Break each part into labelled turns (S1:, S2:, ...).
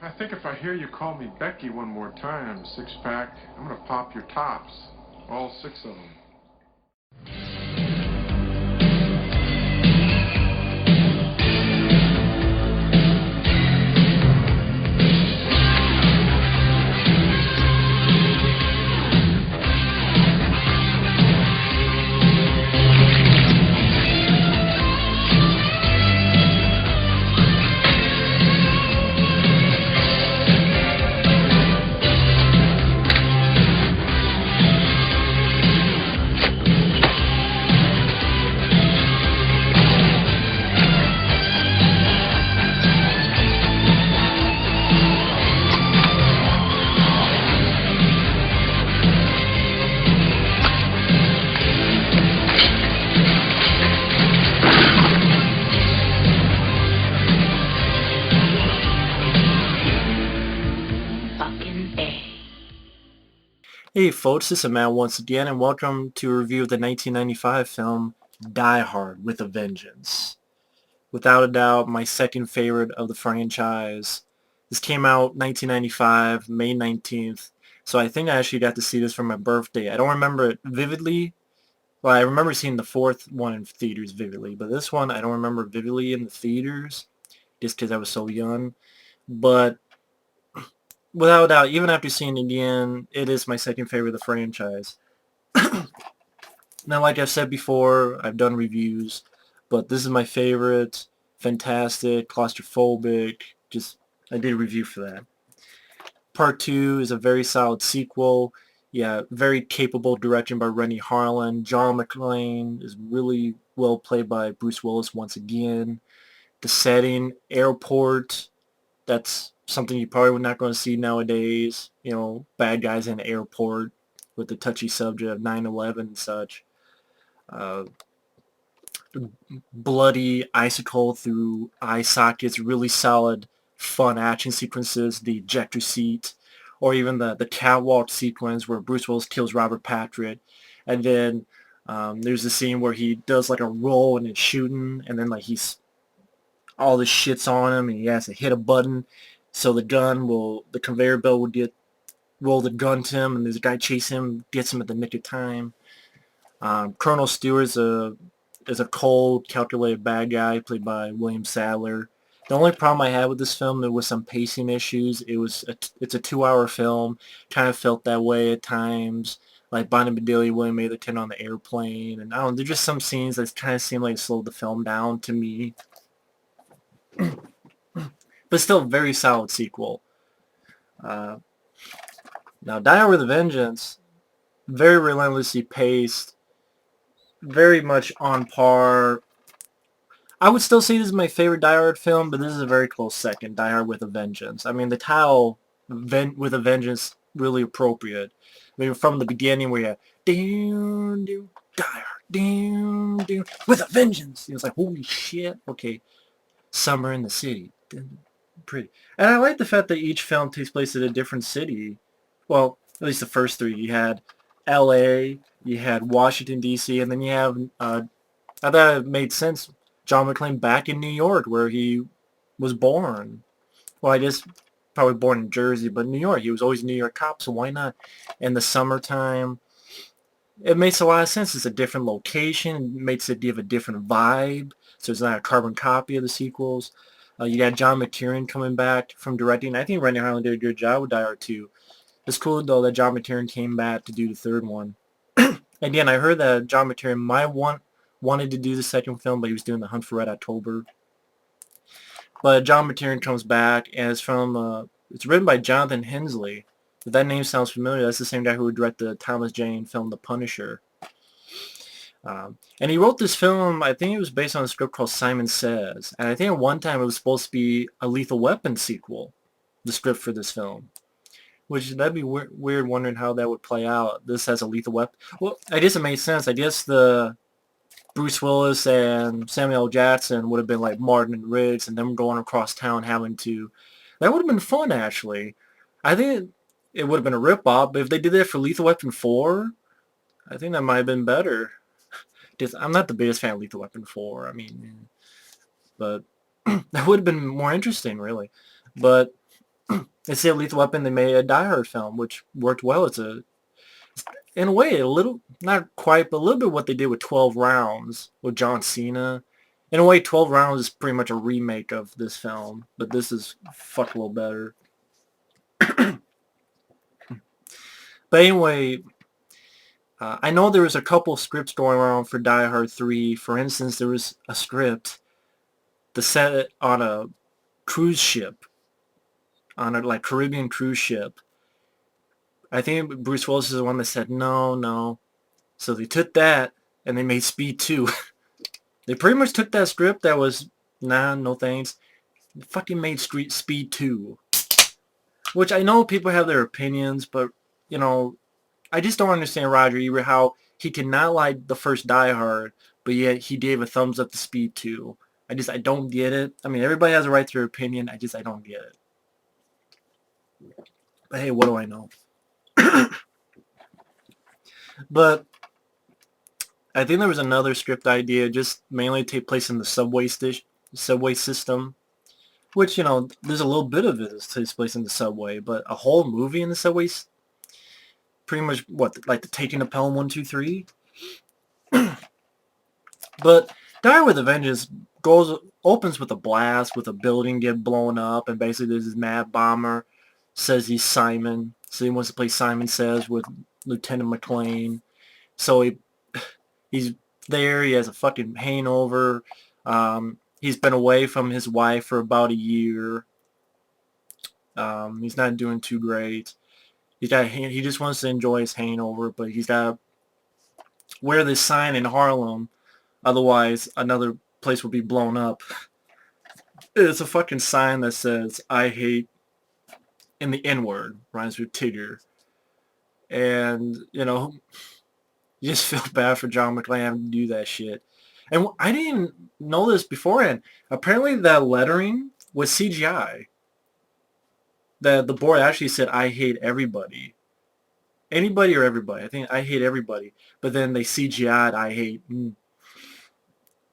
S1: I think if I hear you call me Becky one more time, six-pack, I'm gonna pop your tops. All six of them.
S2: Hey folks, this is Matt once again, and welcome to a review of the 1995 film Die Hard with a Vengeance. Without a doubt, my second favorite of the franchise. This came out 1995, May 19th, so I think I actually got to see this for my birthday. I don't remember it vividly. Well, I remember seeing the fourth one in theaters vividly, but this one I don't remember vividly in the theaters, just because I was so young. But without a doubt, even after seeing it again, it is my second favorite of the franchise. Now, like I've said before, I've done reviews, but this is my favorite. Fantastic, claustrophobic. Just, I did a review for that. Part 2 is a very solid sequel. Yeah, very capable direction by Rennie Harlan. John McClane is really well played by Bruce Willis once again. The setting, airport, that's something you probably not going to see nowadays. You know, bad guys in an airport with the touchy subject of 9/11 and such. Uh, Bloody icicle through eye sockets, really solid, fun action sequences, the ejector seat, or even the catwalk sequence where Bruce Willis kills Robert Patrick, and then there's a scene where he does like a roll and it's shooting, and then like all this shit's on him, and he has to hit a button, so the conveyor belt will roll the gun to him, and there's a guy chase him, gets him at the nick of time. Colonel Stewart's is a cold, calculated bad guy played by William Sadler. The only problem I had with this film, there was some pacing issues. It's a 2-hour film. Kind of felt that way at times. Like Bonnie Bedelia, William Atherton on the airplane, and I don't know, there's just some scenes that kind of seem like it slowed the film down to me. But still, a very solid sequel. Uh, Now, Die Hard with a Vengeance, very relentlessly paced, very much on par. I would still say this is my favorite Die Hard film, but this is a very close second, Die Hard with a Vengeance. I mean, the title, with a Vengeance, really appropriate. I mean, from the beginning where you Die Hard, with a Vengeance. It was like, holy shit, okay, summer in the city. Pretty. And I like the fact that each film takes place at a different city. Well, at least the first three. You had L.A., you had Washington, D.C., and then you have, I thought it made sense, John McClane back in New York, where he was born. Well, I guess probably born in Jersey, but New York. He was always a New York cop, so why not? In the summertime, it makes a lot of sense. It's a different location. It makes it give a different vibe, so it's not a carbon copy of the sequels. You got John McTiernan coming back from directing. I think Rennie Harlan did a good job with Die Hard 2. It's cool, though, that John McTiernan came back to do the third one. Again, I heard that John McTiernan wanted to do the second film, but he was doing The Hunt for Red October. But John McTiernan comes back, and it's written by Jonathan Hensleigh. If that name sounds familiar, that's the same guy who would direct the Thomas Jane film The Punisher. And he wrote this film, I think it was based on a script called Simon Says. And I think at one time it was supposed to be a Lethal Weapon sequel, the script for this film. Which, that'd be weird wondering how that would play out. This has a Lethal Weapon. Well, I guess it made sense. I guess the Bruce Willis and Samuel L. Jackson would have been like Martin and Riggs and them going across town having to... That would have been fun, actually. I think it would have been a rip-off, but if they did that for Lethal Weapon 4, I think that might have been better. Just, I'm not the biggest fan of Lethal Weapon 4, I mean, but that would have been more interesting, really. But Instead of Lethal Weapon, they made a Die Hard film, which worked well. In a way, a little, not quite, but a little bit what they did with 12 Rounds with John Cena. In a way, 12 Rounds is pretty much a remake of this film, but this is fuck a little better. But anyway, I know there was a couple scripts going around for Die Hard 3. For instance, there was a script to set it on a cruise ship, on a like Caribbean cruise ship. I think Bruce Willis is the one that said no, no. So they took that and they made Speed 2. They pretty much took that script that was, nah, no thanks. They fucking made Speed 2. Which I know people have their opinions, but, you know, I just don't understand Roger Ebert, how he cannot like the first Die Hard, but yet he gave a thumbs up to Speed 2. I don't get it. I mean, everybody has a right to their opinion. I don't get it. But hey, what do I know? But I think there was another script idea, just mainly take place in the subway system, which, you know, there's a little bit of it that takes place in the subway, but a whole movie in the subways, pretty much what, like the Taking of Pelham 1, 2, 3. But Die with a Vengeance opens with a blast, with a building get blown up, and basically there's this mad bomber, says he's Simon, so he wants to play Simon Says with Lieutenant McClane. So he's there, he has a fucking hangover, he's been away from his wife for about a year, he's not doing too great, he just wants to enjoy his hangover, but he's got to wear this sign in Harlem, otherwise another place will be blown up. It's a fucking sign that says, I hate, in the N-word, rhymes with Tigger. And, you know, you just feel bad for John McClane having to do that shit. And I didn't know this beforehand. Apparently that lettering was CGI. The board actually said, I hate everybody. Anybody or everybody. I think I hate everybody. But then they CGI'd I hate.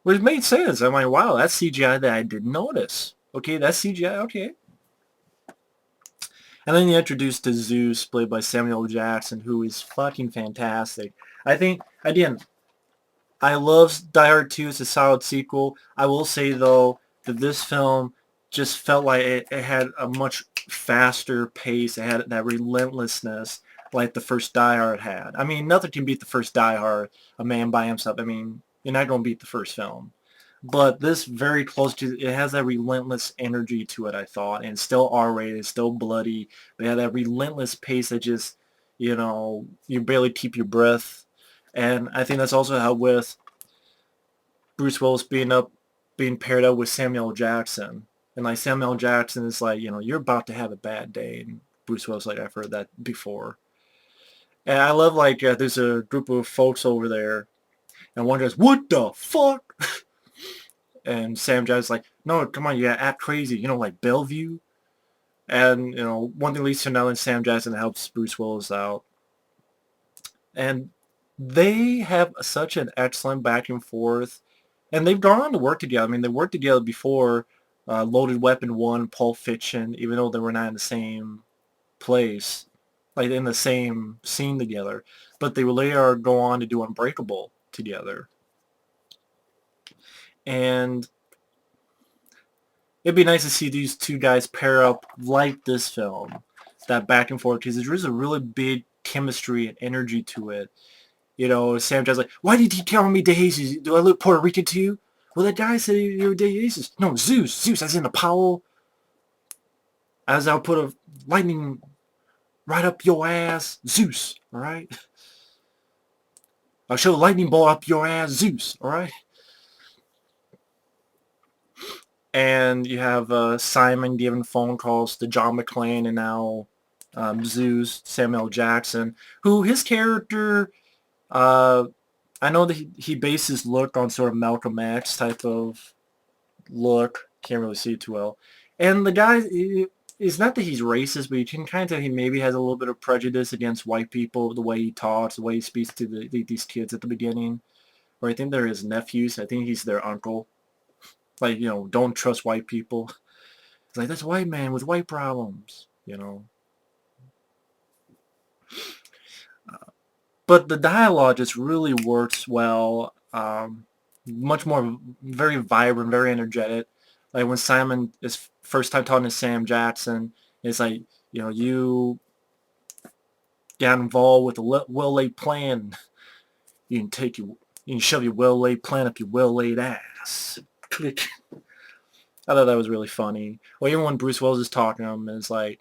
S2: Which made sense. I'm like, wow, that's CGI that I didn't notice. Okay, that's CGI. Okay. And then you introduced to Zeus, played by Samuel L. Jackson, who is fucking fantastic. I think, again, I love Die Hard 2. It's a solid sequel. I will say, though, that this film just felt like it had a much faster pace. It had that relentlessness like the first Die Hard had. I mean, nothing can beat the first Die Hard, a man by himself. I mean, you're not going to beat the first film. But this very close to, it has that relentless energy to it, I thought. And it's still R-rated, it's still bloody. But it had that relentless pace that just, you know, you barely keep your breath. And I think that's also how with Bruce Willis being paired up with Samuel L. Jackson. And like Samuel L. Jackson is like, you know, you're about to have a bad day. And Bruce Willis like, I've heard that before. And I love like, there's a group of folks over there. And one goes, what the fuck? And Sam Jackson's like, no, come on, you gotta act crazy, you know, like Bellevue. And, you know, one thing leads to another, and Sam Jackson helps Bruce Willis out. And they have such an excellent back and forth. And they've gone on to work together. I mean, they worked together before Loaded Weapon 1, Pulp Fiction, even though they were not in the same place, like in the same scene together. But they later go on to do Unbreakable together. And it'd be nice to see these two guys pair up like this film, that back and forth, because there's a really big chemistry and energy to it. You know, Sam Jackson's like, why did he tell me De Jesus? Do I look Puerto Rican to you? Well, that guy said you were De Jesus. No, Zeus, as in Apollo. As I'll put a lightning right up your ass, Zeus, all right? I'll show a lightning bolt up your ass, Zeus, all right? And you have Simon giving phone calls to John McClane, and now Zeus, Samuel Jackson, who his character, I know that he based his look on sort of Malcolm X type of look. Can't really see it too well. And the guy, it's not that he's racist, but you can kind of tell he maybe has a little bit of prejudice against white people, the way he talks, the way he speaks to these kids at the beginning. Or I think they're his nephews. I think he's their uncle. Like, you know, don't trust white people. It's like, that's a white man with white problems. you know. But the dialogue just really works well. Much more, very vibrant, very energetic. Like when Simon is first time talking to Sam Jackson, it's like, you got involved with a well-laid plan. You can you can shove your well-laid plan up your well-laid ass. Click. I thought that was really funny. Or even when Bruce Willis is talking to him, it's like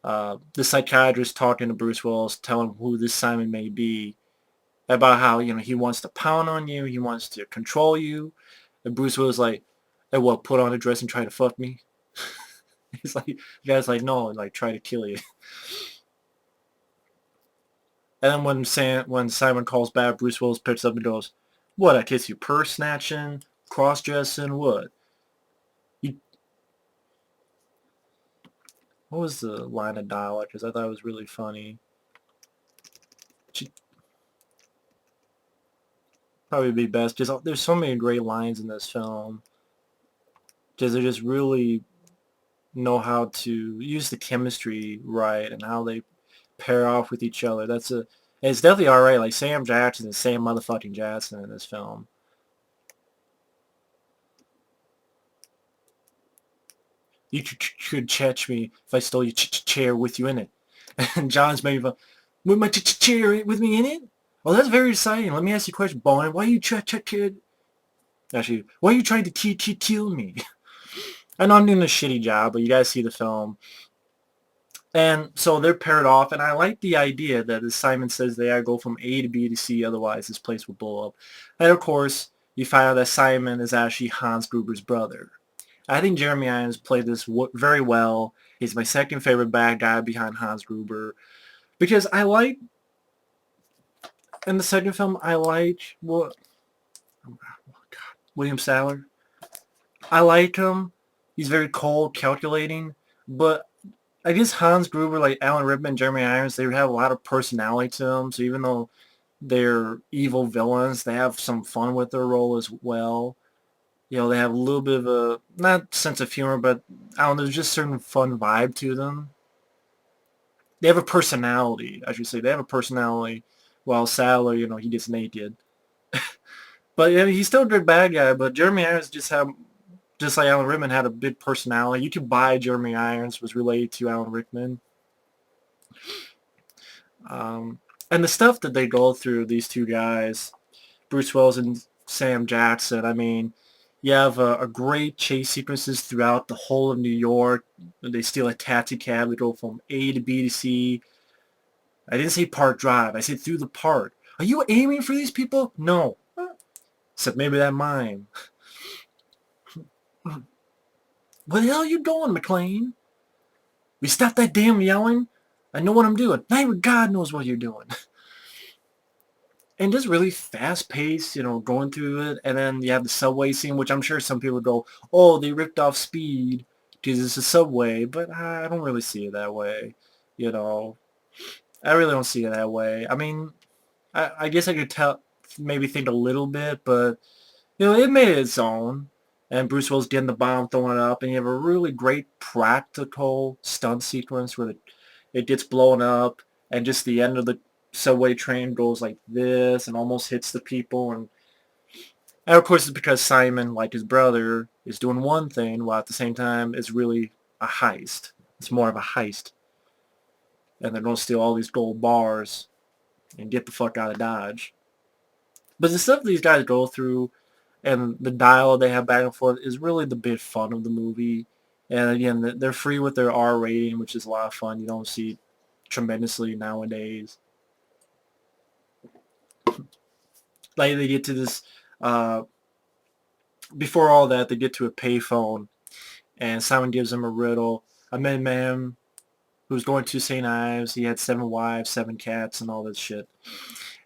S2: the psychiatrist talking to Bruce Willis, telling him who this Simon may be, about how, he wants to pound on you, he wants to control you. And Bruce Willis like, hey, what, put on a dress and try to fuck me? He's like, the guy's like, no, like, try to kill you. And then when Simon calls back, Bruce Willis picks up and goes, what, I kiss you purse snatching, cross-dressing, what? What was the line of dialogue? Because I thought it was really funny. Probably be best. Just there's so many great lines in this film. Because they just really know how to use the chemistry right and how they pair off with each other. It's definitely alright. Like Sam Jackson is Sam motherfucking Jackson in this film. You could catch me if I stole your chair with you in it. And John's making fun. With my chair with me in it? Oh, that's very exciting. Let me ask you a question, Bowen. Why are you Actually, why are you trying to kill me? I know I'm doing a shitty job, but you guys see the film. And so they're paired off, and I like the idea that, as Simon says, they gotta go from A to B to C, otherwise this place will blow up. And of course, you find out that Simon is actually Hans Gruber's brother. I think Jeremy Irons played this very well. He's my second favorite bad guy behind Hans Gruber. Because in the second film, William Sadler. I like him. He's very cold, calculating. But I guess Hans Gruber, like Alan Rickman, Jeremy Irons, they have a lot of personality to them. So even though they're evil villains, they have some fun with their role as well. They have a little bit of a, not sense of humor, but I don't know, there's just a certain fun vibe to them. They have a personality, I should say. They have a personality, while Sadler, he gets naked. But he's still a good bad guy, but Jeremy Irons just like Alan Rickman, had a big personality. You could buy Jeremy Irons was related to Alan Rickman. And the stuff that they go through, these two guys, Bruce Willis and Sam Jackson, I mean, you have a great chase sequences throughout the whole of New York. They steal a taxi cab. They go from A to B to C. I didn't say Park Drive. I said through the park. Are you aiming for these people? No. Except maybe that mime. Where the hell are you going, McClane? We stop that damn yelling. I know what I'm doing. Not even God knows what you're doing. And just really fast-paced, going through it. And then you have the subway scene, which I'm sure some people go, oh, they ripped off Speed because it's a subway. But I don't really see it that way. I really don't see it that way. I mean, I guess I could maybe think a little bit, but, it made it its own. And Bruce Willis getting the bomb, throwing it up, and you have a really great practical stunt sequence where it gets blown up, and just the end of the subway train goes like this and almost hits the people. And of course it's because Simon, like his brother, is doing one thing, while at the same time it's really a heist. It's more of a heist. And they're going to steal all these gold bars and get the fuck out of Dodge. But the stuff these guys go through and the dialogue they have back and forth is really the big fun of the movie. And again, they're free with their R rating, which is a lot of fun. You don't see tremendously nowadays. Like they get to this, before all that, they get to a payphone, and Simon gives them a riddle. I met a man who was going to St. Ives. He had 7 wives, 7 cats, and all this shit.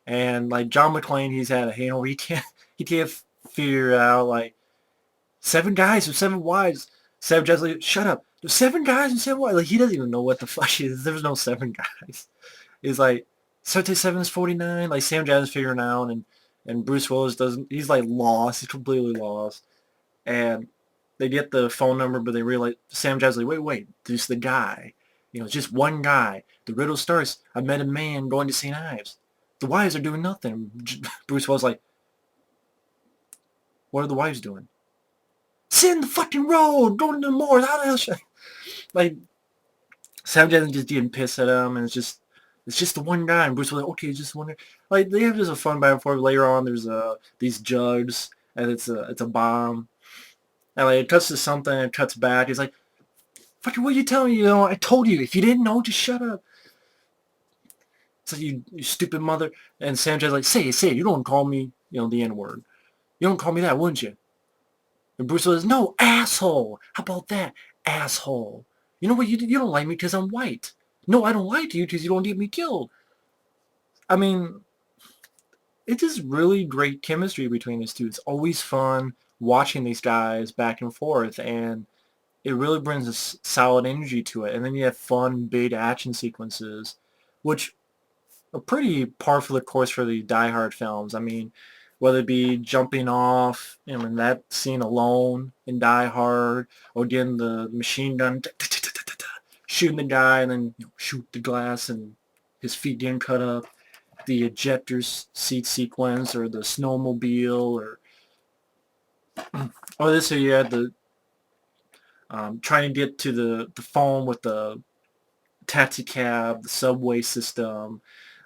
S2: And like John McClane, he's had a handle. He can't figure out like 7 guys with 7 wives. Sam Jackson's like, shut up. There's 7 guys and 7 wives. Like he doesn't even know what the fuck is. There's no 7 guys. He's like, 7 is 49. Like Sam Jackson's figuring out, and Bruce Willis doesn't. He's like lost. He's completely lost. And they get the phone number, but they realize Sam Jackson's like, wait, this is the guy. It's just one guy. The riddle starts, I met a man going to St. Ives. The wives are doing nothing. Bruce Willis like, what are the wives doing? Sit in the fucking road, going to the moors. How the hell should I? Like, Sam Jackson just getting pissed at him, and it's just the one guy. And Bruce was like, okay, just one guy. Like, they have just a fun back and forth. Later on, there's these jugs, and it's a bomb. And like, it cuts to something, and it cuts back. He's like, fucking, what are you telling me? I told you. If you didn't know, just shut up. It's like, you stupid mother. And Sam Jackson's like, say it. You don't call me, the N-word. You don't call me that, wouldn't you? And Bruce says, no, asshole. How about that? Asshole. You know what? You don't like me because I'm white. No, I don't like you because you don't get me killed. I mean, it's just really great chemistry between these two. It's always fun watching these guys back and forth, and it really brings a solid energy to it. And then you have fun, big action sequences, which are pretty par for the course for the Die Hard films. I mean, whether it be jumping off, in that scene alone in Die Hard, or getting the machine gun, shooting the guy, and then shoot the glass and his feet getting cut up, the ejector seat sequence, or the snowmobile, or this here you had the trying to get to the phone with the taxi cab, the subway system.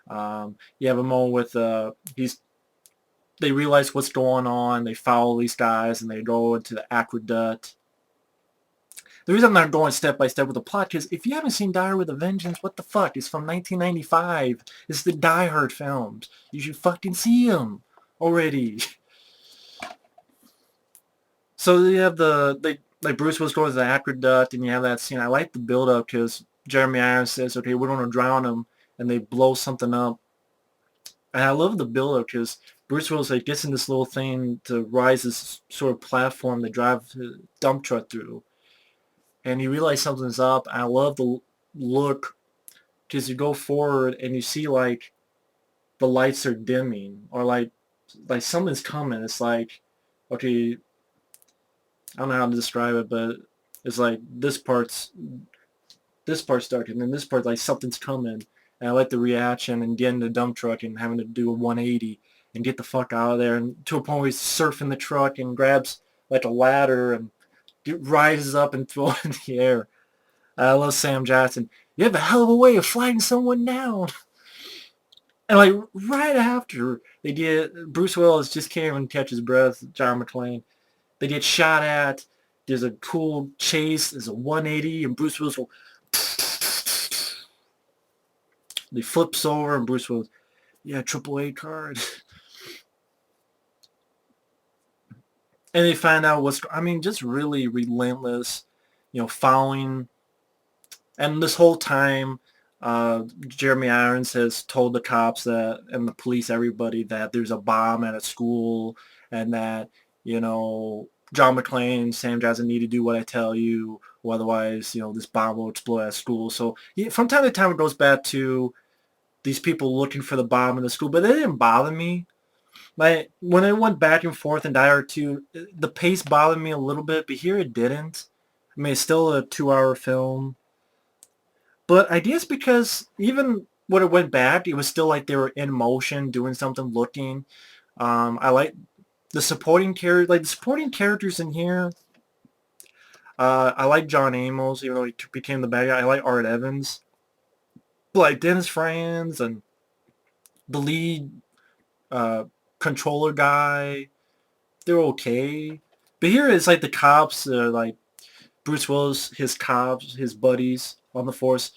S2: You have a moment with they realize what's going on, they follow these guys, and they go into the aqueduct. The reason I'm not going step by step with the plot, because if you haven't seen Die Hard with a Vengeance, what the fuck? It's from 1995. It's the Die Hard films. You should fucking see them already. So you have like Bruce Willis goes to the aqueduct, and you have that scene. I like the build-up, because Jeremy Irons says, okay, we're going to drown him, and they blow something up. And I love the build-up, because Bruce Willis gets in this little thing to rise this sort of platform to drive the dump truck through. And you realize something's up. And I love the look, because you go forward and you see like the lights are dimming, or like something's coming. It's like, okay, I don't know how to describe it, but it's like this part's dark, and then this part, like, something's coming. And I like the reaction and getting the dump truck and having to do a 180 and get the fuck out of there, and to a point where he's surfing the truck and grabs like a ladder and rises up and throws it in the air. I love Sam Jackson. You have a hell of a way of flying someone down. And like right after they get, Bruce Willis just can't even catch his breath, John McClane. They get shot at. There's a cool chase. There's a 180, and Bruce Willis will. He flips over, and Bruce Willis, yeah, AAA card. And they find out just really relentless, following. And this whole time, Jeremy Irons has told the cops and the police, everybody, that there's a bomb at a school, and that, John McClane and Sam Jackson need to do what I tell you, or otherwise, this bomb will explode at school. So from time to time, it goes back to these people looking for the bomb in the school, but it didn't bother me. Like, when it went back and forth in Die Hard 2, the pace bothered me a little bit, but here it didn't. I mean, it's still a 2-hour film. But I guess because even when it went back, it was still like they were in motion, doing something, looking. I like the supporting characters. Like, the supporting characters in here, I like John Amos, even though he became the bad guy. I like Art Evans. But like Dennis Franz and the lead controller guy, they're okay. But here it's like the cops, like Bruce Willis, his cops, his buddies on the force.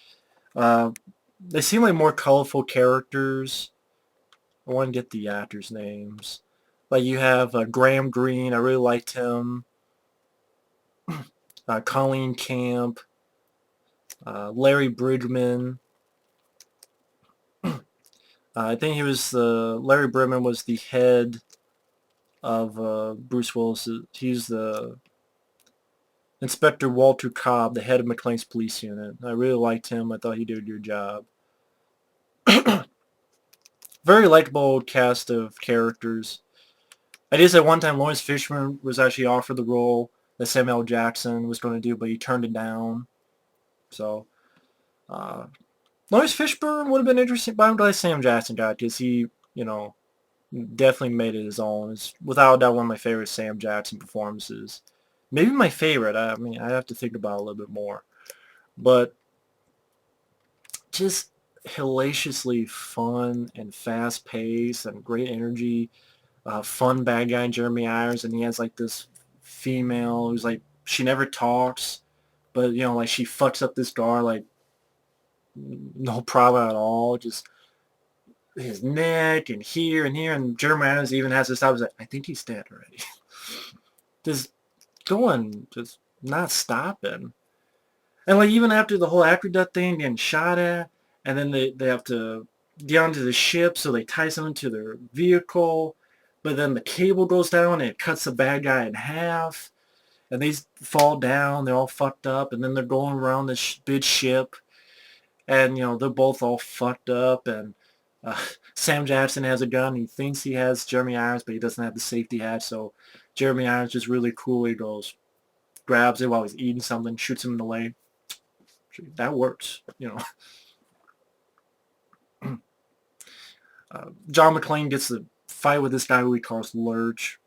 S2: They seem like more colorful characters. I want to get the actors' names. Like you have Graham Greene, I really liked him. Colleen Camp, Larry Bridgman. I think Larry Bridgman was the head of Bruce Willis. He's the Inspector Walter Cobb, the head of McClane's police unit. I really liked him. I thought he did a good job. Very likable cast of characters. I did say one time Lawrence Fishburne was actually offered the role that Samuel L. Jackson was going to do, but he turned it down. So, Lawrence Fishburne would have been interesting, but I'm glad Sam Jackson got it because he, you know, definitely made it his own. It's without a doubt one of my favorite Sam Jackson performances. Maybe my favorite. I mean, I have to think about it a little bit more. But just hellaciously fun and fast-paced and great energy. Fun bad guy Jeremy Irons, and he has like this female who's like, she never talks, but you know, like she fucks up this guy like no problem at all. Just his neck and here and here, and Jeremy Irons even has to stop. He's like, I think he's dead already. Just going, just not stopping. And like even after the whole aqueduct thing getting shot at, and then they have to get onto the ship, so they tie something to their vehicle, but then the cable goes down and it cuts the bad guy in half, and they fall down, they're all fucked up, and then they're going around this big ship, and you know they're both all fucked up, and Sam Jackson has a gun. He thinks he has Jeremy Irons, but he doesn't have the safety hatch, so Jeremy Irons just really coolly goes, grabs it while he's eating something, shoots him in the leg. That works, you know. John McClane gets to fight with this guy who he calls Lurch.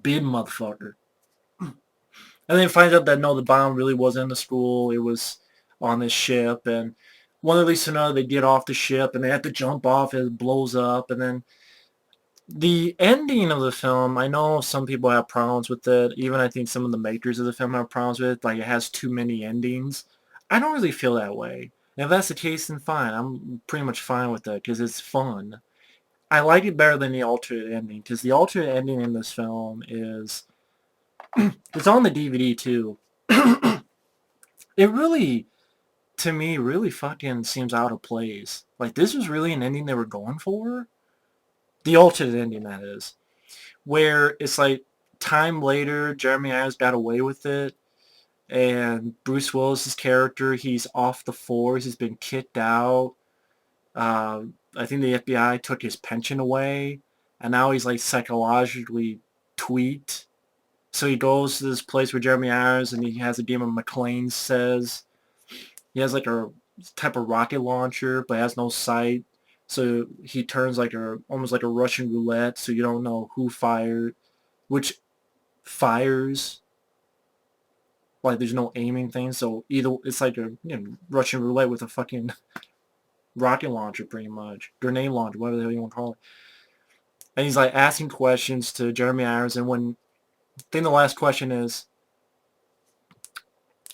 S2: Big motherfucker. And then finds out that no, the bomb really wasn't in the school. It was on this ship. And one at least another, they get off the ship and they have to jump off. It blows up. And then the ending of the film, I know some people have problems with it. Even I think some of the makers of the film have problems with it. Like it has too many endings. I don't really feel that way. And if that's the case, then fine. I'm pretty much fine with that because it's fun. I like it better than the alternate ending because the alternate ending in this film is it's on the DVD too. It really, to me, really fucking seems out of place. Like this was really an ending they were going for. The alternate ending, that is, where it's like time later, Jeremy Irons got away with it. And Bruce Willis's character, he's off the force. He's been kicked out. I think the FBI took his pension away, and now he's like psychologically tweaked. So he goes to this place where Jeremy Irons, and he has a game of McClane says. He has like a type of rocket launcher, but has no sight. So he turns like almost like a Russian roulette, so you don't know who fired, which fires. Like there's no aiming thing, so either it's like a Russian roulette with a fucking rocket launcher, pretty much grenade launcher, whatever the hell you want to call it. And he's like asking questions to Jeremy Irons, and when I think the last question is,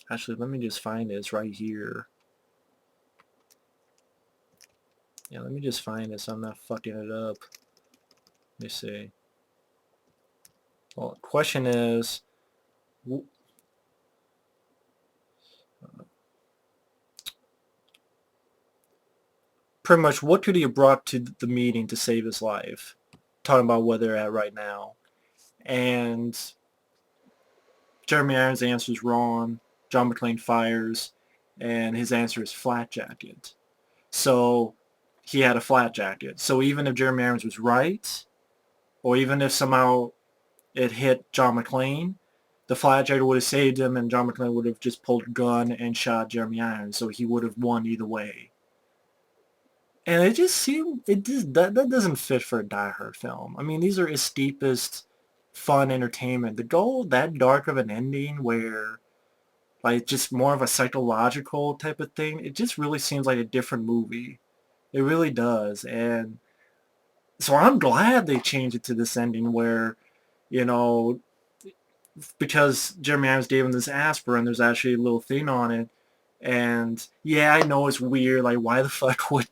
S2: actually let me just find it. It's right here. Yeah, let me just find it so I'm not fucking it up. Let me see. Well, the question is, pretty much what could he have brought to the meeting to save his life? Talking about where they're at right now. And Jeremy Irons' answer is wrong. John McClane fires. And his answer is flat jacket. So he had a flat jacket. So even if Jeremy Irons was right, or even if somehow it hit John McClane, the flat jacket would have saved him, and John McClane would have just pulled a gun and shot Jeremy Irons. So he would have won either way. And it just seemed, that doesn't fit for a Die Hard film. I mean, these are escapist, fun entertainment. To go that dark of an ending where, like, just more of a psychological type of thing, it just really seems like a different movie. It really does. And so I'm glad they changed it to this ending where, you know, because Jeremy Irons gave him this aspirin, there's actually a little thing on it. And yeah, I know it's weird. Like, why the fuck would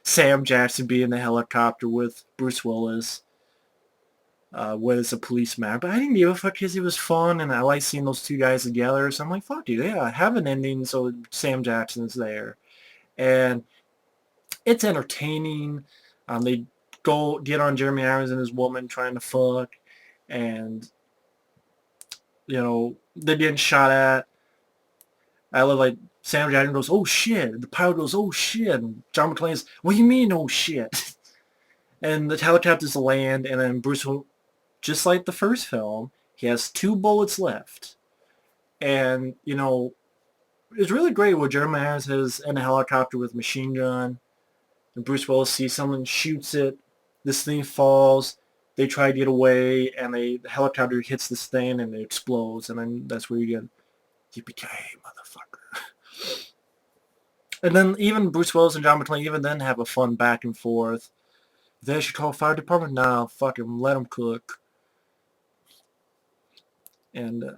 S2: Sam Jackson be in the helicopter with Bruce Willis when it's a police matter? But I didn't give a fuck because it was fun, and I like seeing those two guys together. So I'm like, fuck you, yeah, have an ending so Sam Jackson's there, and it's entertaining. They go get on Jeremy Irons and his woman trying to fuck, and you know they're getting shot at. I love like Sam Jackson goes, oh shit. The pilot goes, oh shit. And John McClane's, what do you mean, oh shit? And the helicopters land, and then Bruce, just like the first film, he has 2 bullets left. And, you know, it's really great where Jeremy Irons is in a helicopter with a machine gun, and Bruce Willis sees someone, shoots it, this thing falls, they try to get away, and the helicopter hits this thing and it explodes, and then that's where you get yippee-ki-yay, motherfucker. And then even Bruce Willis and John McClane even then have a fun back and forth. They should call fire department now. Fuck 'em, let them cook. And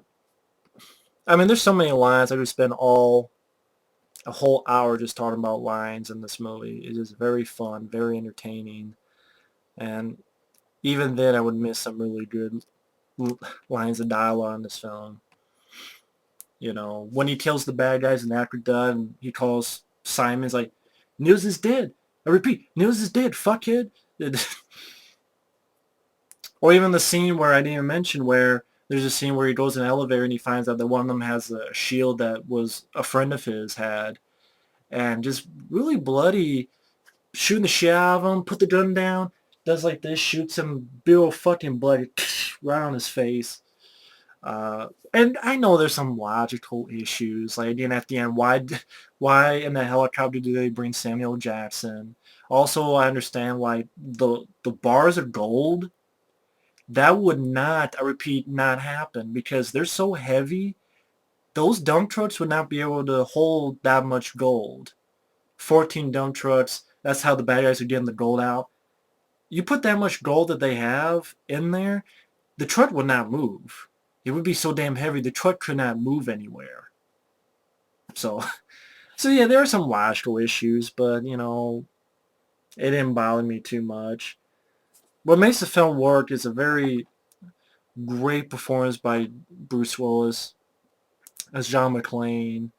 S2: I mean, there's so many lines. I could spend a whole hour just talking about lines in this movie. It is very fun, very entertaining, and even then, I would miss some really good lines of dialogue in this film. You know, when he kills the bad guys in Africa, and he calls Simon's like, "Nils is dead." I repeat, Nils is dead, fuckhead. Or even the scene where I didn't even mention where there's a scene where he goes in an elevator and he finds out that one of them has a shield that was a friend of his had. And just really bloody, shooting the shit out of him, put the gun down, does like this, shoots him, big ol' fucking bloody right on his face. And I know there's some logical issues, like at the end, why in the helicopter do they bring Samuel Jackson? Also, I understand why the bars of gold, that would not, I repeat, not happen because they're so heavy. Those dump trucks would not be able to hold that much gold. 14 dump trucks, that's how the bad guys are getting the gold out. You put that much gold that they have in there, the truck would not move. It would be so damn heavy, the truck could not move anywhere. So yeah, there are some logical issues, but, you know, it didn't bother me too much. What makes the film work is a very great performance by Bruce Willis as John McClane.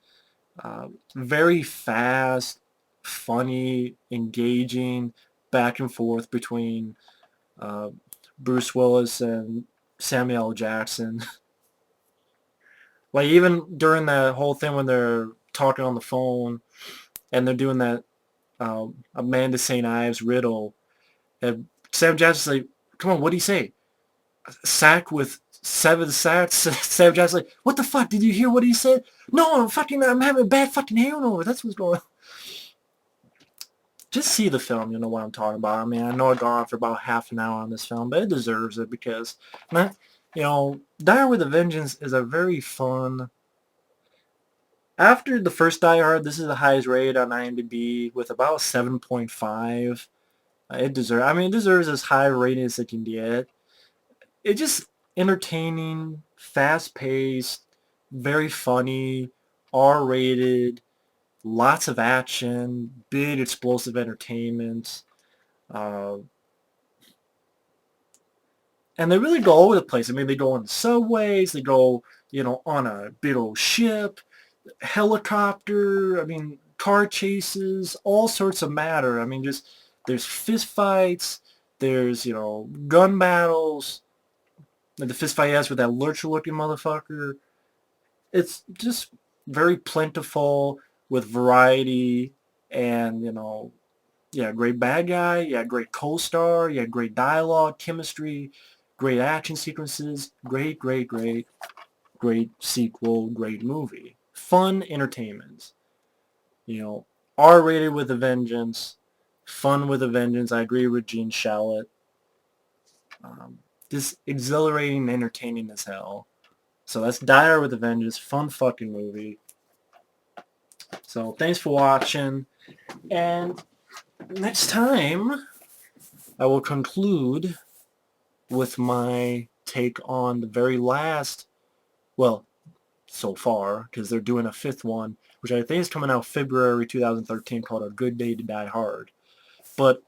S2: Very fast, funny, engaging, back and forth between Bruce Willis and Samuel L. Jackson. Like even during that whole thing when they're talking on the phone and they're doing that Amanda St. Ives riddle, and Sam Jackson's like, "Come on, what do you say? Sack with 7 sacks?" Sam Jackson's like, "What the fuck? Did you hear what he said?" "No, I'm having a bad fucking hangover. That's what's going on." Just see the film, you know what I'm talking about. I mean, I know I've gone on for about half an hour on this film, but it deserves it because, not, you know, Die with a Vengeance is a very fun. After the first Die Hard, this is the highest rated on IMDb with about 7.5. It deserves as high rating as it can get. It's just entertaining, fast-paced, very funny, R-rated, lots of action, big explosive entertainment. Uh, and they really go all over the place. I mean, they go on the subways, they go, you know, on a big old ship, helicopter, I mean, car chases, all sorts of matter. I mean, just, there's fist fights, there's, you know, gun battles, like the fist fight he has with that lurcher-looking motherfucker. It's just very plentiful with variety and, you know, yeah, great bad guy, yeah, great co-star, yeah, great dialogue, chemistry, great action sequences, great sequel, great movie. Fun entertainment. You know, R-rated with a vengeance, fun with a vengeance. I agree with Gene Shalit. Just exhilarating and entertaining as hell. So that's Die Hard with a Vengeance. Fun fucking movie. So thanks for watching. And next time, I will conclude with my take on the very last, well, so far, because they're doing a 5th one, which I think is coming out February 2013, called A Good Day to Die Hard. But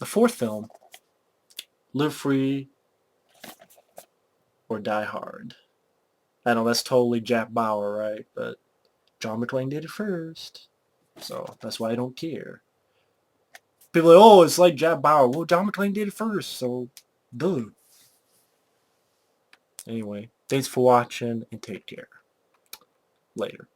S2: the 4th film, Live Free or Die Hard. I know that's totally Jack Bauer, right? But John McClane did it first. So that's why I don't care. People are like, oh, it's like Jack Bauer. Well, John McClane did it first, so duh. Anyway, thanks for watching and take care. Later.